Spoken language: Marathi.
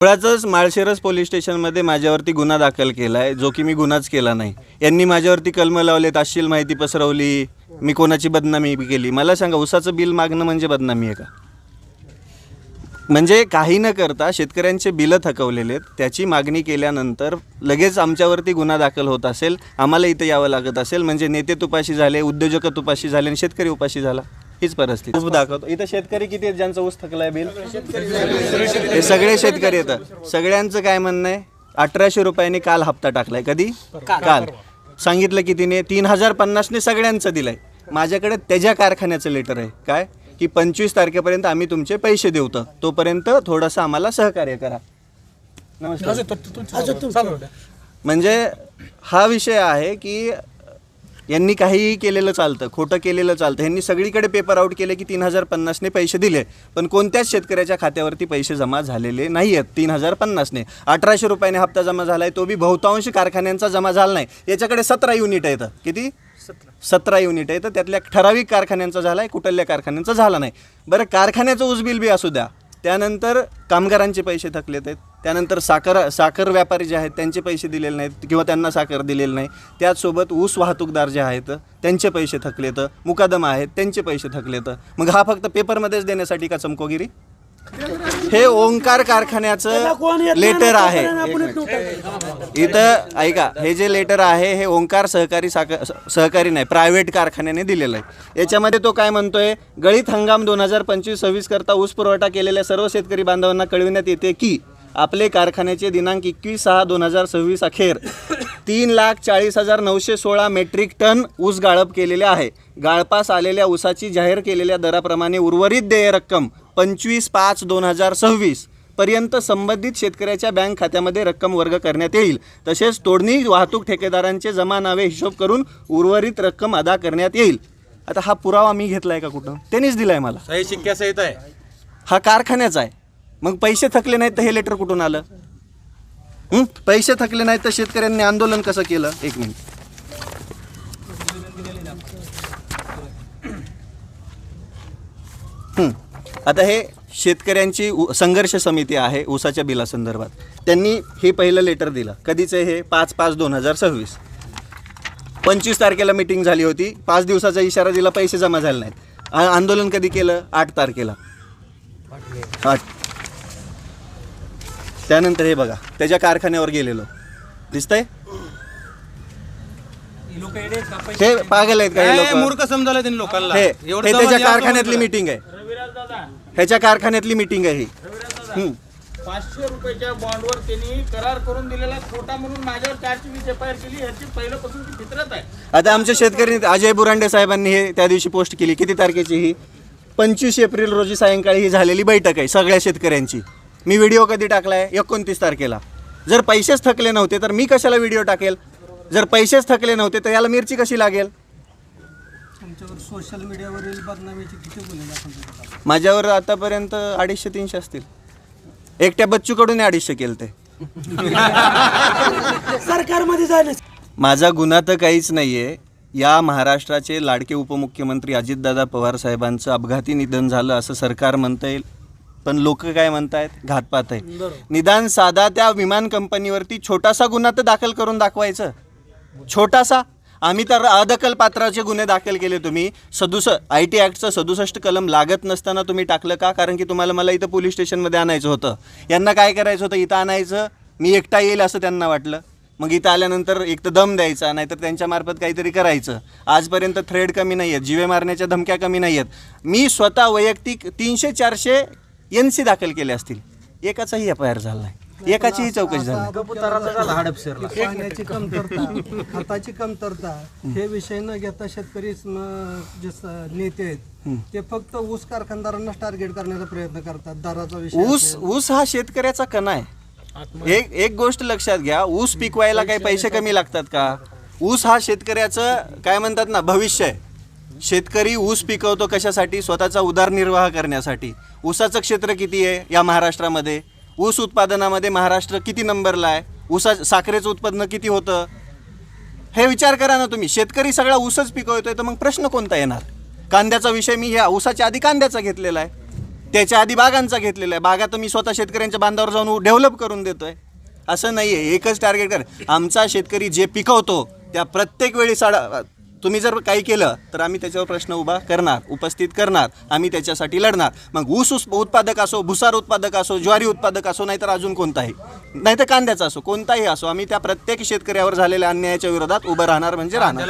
मुळातच माळशिरस पोलीस स्टेशनमध्ये माझ्यावरती गुन्हा दाखल केला आहे, जो की मी गुन्हाच केला नाही. यांनी माझ्यावरती कलम लावलेत, अश्लील माहिती पसरवली, मी कोणाची बदनामी केली. मला सांगा, उसाचं बिल मागणं म्हणजे बदनामी आहे का? म्हणजे काही न करता शेतकऱ्यांचे बिलं थकवलेले आहेत, त्याची मागणी केल्यानंतर लगेच आमच्यावरती गुन्हा दाखल होत असेल, आम्हाला इथं यावं लागत असेल. म्हणजे नेते तुपाशी झाले, उद्योजक तुपाशी झाले आणि शेतकरी उपाशी झाला. हीच परिस्थिती दाखवतो. इथं शेतकरी किती आहेत ज्यांचा ऊस थकलाय बिल? हे सगळे शेतकरी येतात. सगळ्यांचं काय म्हणणं आहे, 1800 रुपयांनी काल हप्ता टाकलाय. कधी? काल. सांगितलं कितीने? 3050ने सगळ्यांचं दिलंय. माझ्याकडे त्याच्या कारखान्याचं लेटर आहे, काय की 25 तारखेपर्यंत आम्ही तुमचे पैसे देऊ, तोपर्यंत थोडंसं आम्हाला सहकार्य करा. नमस्कार. म्हणजे हा विषय आहे की यांनी काहीही केलेलं चालतं, खोटं केलेलं चालतं. यांनी सगळीकडे पेपर आउट केले की 3050ने पैसे दिले, पण कोणत्याच शेतकऱ्याच्या खात्यावरती पैसे जमा झालेले नाही आहेत. 3050ने 1800 रुपयाने हप्ता जमा झाला आहे, तो बी बहुतांश कारखान्यांचा जमा झाला नाही. याच्याकडे 17 युनिट आहेत. किती? 17 युनिट आहेत. त्यातल्या ठराविक कारखान्यांचा झाला आहे, कुठल्या कारखान्यांचा झाला नाही. बरं, कारखान्याचं ऊस बिल बी असू द्या. त्यानंतर कामगारांचे पैसे थकलेत आहेत. त्यानंतर साखर व्यापारी जे आहेत त्यांचे पैसे दिलेले नाहीत किंवा त्यांना साखर दिलेलं नाही. त्याचसोबत ऊस वाहतूकदार जे आहेत त्यांचे पैसे थकलेत, मुकादमा आहेत त्यांचे पैसे थकलेत. मग हा फक्त पेपरमध्येच देण्यासाठी का चमकोगिरी? हे ओंकार कारखान्याचं लेटर आहे. इथं ऐका, हे जे लेटर आहे हे ओंकार सहकारी नाही, प्रायव्हेट कारखान्याने दिलेलं आहे. याच्यामध्ये तो काय म्हणतोय, गळीत हंगाम 2025-26 करता ऊस पुरवठा केलेल्या सर्व शेतकरी बांधवांना कळविण्यात येते की आपले कारखान्याचे दिनांक 21/6/2026 अखेर 3,40,916 मेट्रिक टन ऊस गाळप केलेले आहे. गाळपास आलेल्या ऊसाची जाहीर केलेल्या दराप्रमाणे उर्वरित देय रक्कम 25/5/2026 पर्यंत संबंधित शेतकऱ्याच्या बँक खात्यामध्ये रक्कम वर्ग करण्यात येईल. तसेच तोडणी वाहतूक ठेकेदारांचे जमा नावे हिशोब करून उर्वरित रक्कम अदा करण्यात येईल. आता हा पुरावा मी घेतलाय का कुठं? त्यांनीच दिलाय मला. सही शिक्क्यासहित आहे. हा कारखान्याचा आहे. मग पैसे थकले नाहीत तर हे लेटर कुठून आलं? पैसे थकले नाहीत तर शेतकऱ्यांनी आंदोलन कसं केलं? एक मिनिट. आता हे शेतकऱ्यांची संघर्ष समिती आहे ऊसाच्या बिलासंदर्भात. त्यांनी हे पहिलं लेटर दिलं. कधीचं हे? 5/5/2026. 25 तारखेला मीटिंग झाली होती. 5 दिवसाचा इशारा दिला, पैसे जमा झाले नाहीत. आंदोलन कधी केलं? 8 तारखेला. 8. त्यानंतर हे बघा, त्याच्या कारखान्यावर गेलेलो दिसतंय. हे पागल आहेत का हे लोक? मूर्ख समजायला त्यांनी लोकांना. हे त्याच्या कारखान्यातली मीटिंग आहे. ह्याच्या कारखान्यातली मीटिंग आहे ही. 500 रुपयाच्या बॉन्डवर त्यांनी करार करून दिलेला खोटा म्हणून माझ्यावर 420 एफआयआर केली. ह्याची पहिल्यापासून ती फितरत आहे. आता आमच्या शेतकरी अजय बुरांडे साहेबांनी हे त्या दिवशी पोस्ट केली. किती तारखेची ही? 25 एप्रिल रोजी सायंकाळी ही झालेली बैठक आहे सगळ्या शेतकऱ्यांची. मी व्हिडिओ कधी टाकलाय? 29 तारखेला. जर पैसेच थकले नव्हते तर मी कशाला व्हिडिओ टाकेल? जर पैसेच थकले नव्हते तर याला मिरची कशी लागेल? सोशल मीडियावरील बदनामीचे किती गुन्हे? माझ्यावर आतापर्यंत 250-300 असतील. एकट्या बच्चूकडून 250 केलं ते. सरकारमध्ये झाले. माझा गुन्हा तर काहीच नाही आहे. या महाराष्ट्राचे लाडके उपमुख्यमंत्री अजितदादा पवार साहेबांचं अपघाती निधन झालं असं सरकार म्हणता येईल, पण लोक काय म्हणतायत? घातपात आहे. निदान साधा त्या विमान कंपनीवरती छोटासा गुन्हा तर दाखल करून दाखवायचं. छोटासा. आम्ही तर अदखलपात्राचे गुन्हे दाखल केले. तुम्ही IT ॲक्टचं 67 कलम लागत नसताना तुम्ही टाकलं का? कारण की तुम्हाला मला इथं पोलीस स्टेशनमध्ये आणायचं होतं. यांना काय करायचं होतं? इथं आणायचं, मी एकटा येईल असं त्यांना वाटलं. मग इथं आल्यानंतर एक तर दम द्यायचा, नाहीतर त्यांच्यामार्फत काहीतरी करायचं. आजपर्यंत थ्रेड कमी नाही आहेत, जीवे मारण्याच्या धमक्या कमी नाही आहेत. मी स्वतः वैयक्तिक 300-400 NC दाखल केले असतील. एकाचाही एफआयआर झाला नाही, एकाचीही चौकशी झाली. पाण्याची कमतरता, खताची कमतरता हे विषय न घेता शेतकरी जे नेते आहेत ते फक्त ऊस कारखानदारांनाच टार्गेट करण्याचा प्रयत्न करतात. दराचा विषय. ऊस हा शेतकऱ्याचा कणा आहे. एक गोष्ट लक्षात घ्या, ऊस पिकवायला काही पैसे कमी लागतात का? ऊस हा शेतकऱ्याचं काय म्हणतात ना, भविष्य आहे. शेतकरी ऊस पिकवतो कशासाठी? स्वतःचा उदरनिर्वाह करण्यासाठी. ऊसाचं क्षेत्र किती आहे या महाराष्ट्रामध्ये? ऊस उत्पादनामध्ये महाराष्ट्र किती नंबरला आहे? साखरेचं उत्पादन किती होतं? हे विचार करा ना तुम्ही. शेतकरी सगळा ऊसच पिकवतोय तर मग प्रश्न कोणता येणार? कांद्याचा विषय मी ह्या ऊसाच्या आधी कांद्याचा घेतलेला आहे. त्याच्या आधी बागांचा घेतलेला आहे. बागा तर मी स्वतः शेतकऱ्यांच्या बांधावर जाऊन डेव्हलप करून देतोय. असं नाही आहे एकच टार्गेट कर. आमचा शेतकरी जे पिकवतो त्या प्रत्येक वेळी तुम्ही जर काही केलं तर आम्ही त्याच्यावर प्रश्न उभा करणार, उपस्थित करणार, आम्ही त्याच्यासाठी लढणार. मग ऊस उत्पादक असो, भुसार उत्पादक असो, ज्वारी उत्पादक असो, नाहीतर अजून कोणताही, नाहीतर कांद्याचा असो, कोणताही असो, आम्ही त्या प्रत्येक शेतकऱ्यावर झालेल्या अन्यायाच्या विरोधात उभं राहणार म्हणजे राहणार.